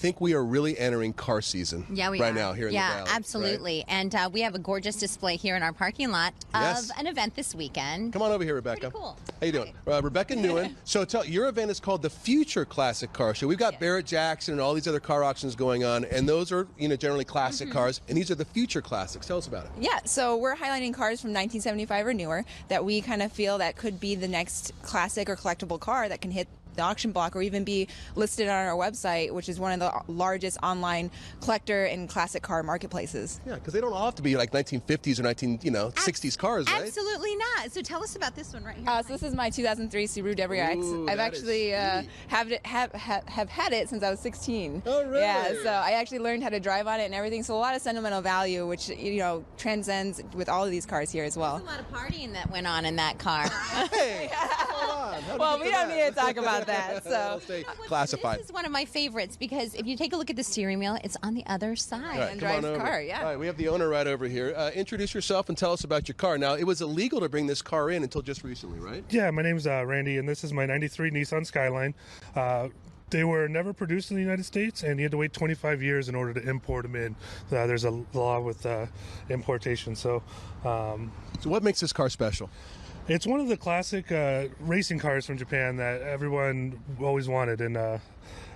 think we are really entering car season right now here in the Valley. Yeah, absolutely. Right? And we have a gorgeous display here in our parking lot of an event this weekend. Come on over here, Rebecca. Pretty cool. How you doing? Rebecca Newen. So your event is called the Future Classic Car Show. We've got Barrett Jackson and all these other car auctions going on, and those are generally classic cars, and these are the future classics. Tell us about it. Yeah, so we're highlighting cars from 1975 or newer that we kind of feel that could be the next classic or collectible car that can hit the auction block or even be listed on our website, which is one of the largest online collector and classic car marketplaces. Yeah, because they don't all have to be like 1950s or 60s cars, right? Absolutely not. So tell us about this one right here. So this is my 2003 Subaru WRX. I've actually have had it since I was 16. Oh, really? Yeah, so I actually learned how to drive on it and everything. So a lot of sentimental value, which transcends with all of these cars here as well. There's a lot of partying that went on in that car. Hey, hold on. Well, we don't need to talk about that. So stay classified. This is one of my favorites because if you take a look at the steering wheel, it's on the other side. Right, and drives the car, All right, we have the owner right over here. Introduce yourself and tell us about your car. Now, it was illegal to bring this car in until just recently, right? Yeah, my name's Randy, and this is my 93 Nissan Skyline. They were never produced in the United States, and you had to wait 25 years in order to import them in. There's a law with importation. So what makes this car special? It's one of the classic racing cars from Japan that everyone always wanted, and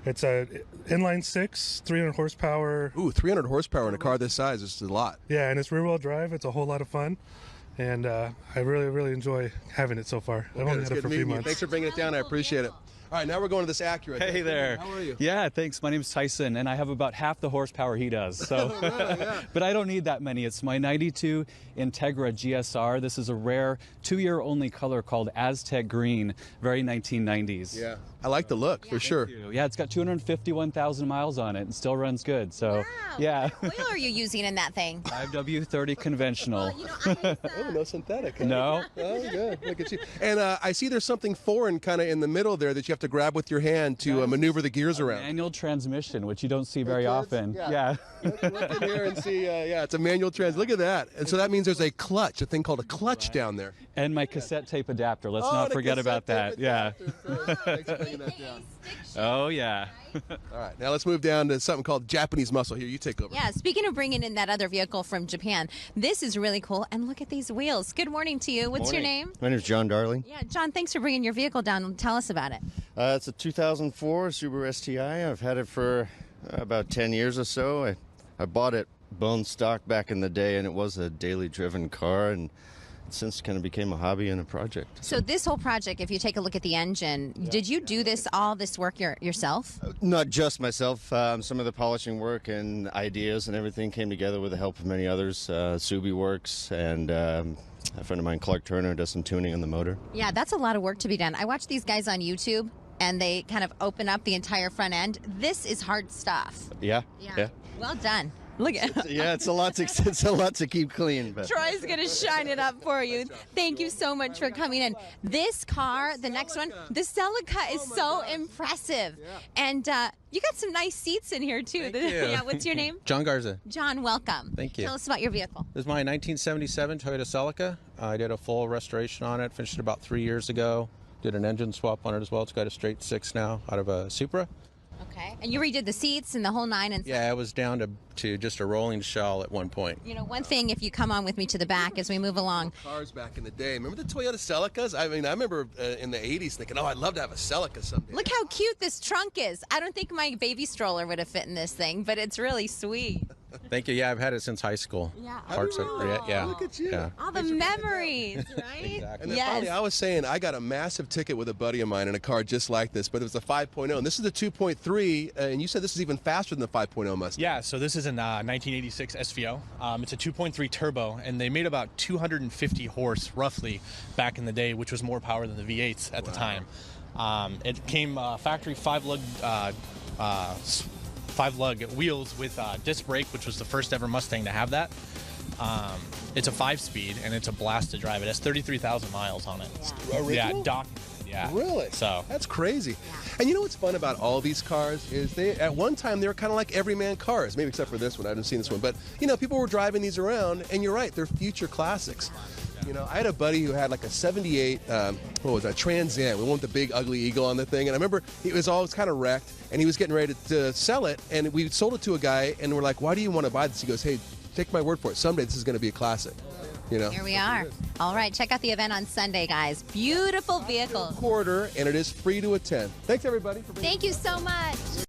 it's a inline six, 300 horsepower. Ooh, 300 horsepower in a car this size is a lot. Yeah, and it's rear-wheel drive. It's a whole lot of fun, and I really, really enjoy having it so far. I've only had it for a few months. Thanks for bringing it down. I appreciate it. All right, now we're going to this Acura. Hey there. How are you? Yeah, thanks. My name's Tyson, and I have about half the horsepower he does. So, but I don't need that many. It's my 92 Integra GSR. This is a rare 2-year-only color called Aztec Green, very 1990s. Yeah, I like the look for sure. Yeah, it's got 251,000 miles on it and still runs good. So, yeah. What oil are you using in that thing? 5W30 conventional. Oh, no synthetic. No. Oh, good. Look at you. And I see there's something foreign kind of in the middle there that you have to grab with your hand to maneuver the gears around. Manual transmission, which you don't see very often. Yeah. Let's look in here and see. Yeah, it's a manual trans. Look at that. And so that means there's a clutch, a thing called a clutch down there. And my cassette tape adapter. Let's not forget about that. Yeah. Thanks for bringing that down. Oh, yeah. All right, now let's move down to something called Japanese muscle. Here, you take over. Yeah, speaking of bringing in that other vehicle from Japan, this is really cool. And look at these wheels. Good morning to you. What's your name? My name is John Darling. Yeah, John, thanks for bringing your vehicle down. Tell us about it. It's a 2004 Subaru STI. I've had it for about 10 years or so. I bought it bone stock back in the day, and it was a daily driven car, and since kind of became a hobby and a project. So this whole project, if you take a look at the engine, did you do all this work yourself? Not just myself. Some of the polishing work and ideas and everything came together with the help of many others. Subi Works and a friend of mine, Clark Turner, does some tuning on the motor. Yeah, that's a lot of work to be done. I watch these guys on YouTube, and they kind of open up the entire front end. This is hard stuff. Yeah. Well done. Look at it's a lot to keep clean. But. Troy's gonna shine it up for you. Thank you so much for coming in. This car, the next one, the Celica is so impressive, and you got some nice seats in here too. Thank you. Yeah, what's your name? John Garza. John, welcome. Thank you. Tell us about your vehicle. This is my 1977 Toyota Celica. I did a full restoration on it. Finished it about 3 years ago. Did an engine swap on it as well. It's got a straight 6 now out of a Supra. Okay. And you redid the seats and the whole nine and Yeah, it was down to just a rolling shell at one point. You know, one thing, if you come on with me to the back as we move along. Cars back in the day. Remember the Toyota Celicas? I mean, I remember in the 80s thinking, oh, I'd love to have a Celica someday. Look how cute this trunk is. I don't think my baby stroller would have fit in this thing, but it's really sweet. Thank you. Yeah, I've had it since high school. Yeah. Yeah. Look at you. Yeah. All the memories, right? Exactly. And then finally, I was saying I got a massive ticket with a buddy of mine in a car just like this, but it was a 5.0, and this is the 2.3, and you said this is even faster than the 5.0 Mustang. Yeah, so this is a 1986 SVO. It's a 2.3 turbo, and they made about 250 horse, roughly, back in the day, which was more power than the V8s at the time. It came factory five-lug wheels with disc brake, which was the first ever Mustang to have that. It's a 5-speed, and it's a blast to drive. It has 33,000 miles on it. Yeah, documented. Yeah. Really? So that's crazy. And you know what's fun about all these cars is they, at one time, they were kind of like everyman cars, maybe except for this one. I haven't seen this one. But, you know, people were driving these around, and you're right, they're future classics. You know, I had a buddy who had like a 78, what was that, Trans Am. We want the big ugly eagle on the thing. And I remember it was always kind of wrecked, and he was getting ready to sell it. And we sold it to a guy, and we're like, why do you want to buy this? He goes, hey, take my word for it. Someday this is going to be a classic. You know? Here we are. All right, check out the event on Sunday, guys. Beautiful vehicle. Quarter, and it is free to attend. Thanks, everybody. For being Thank you so much.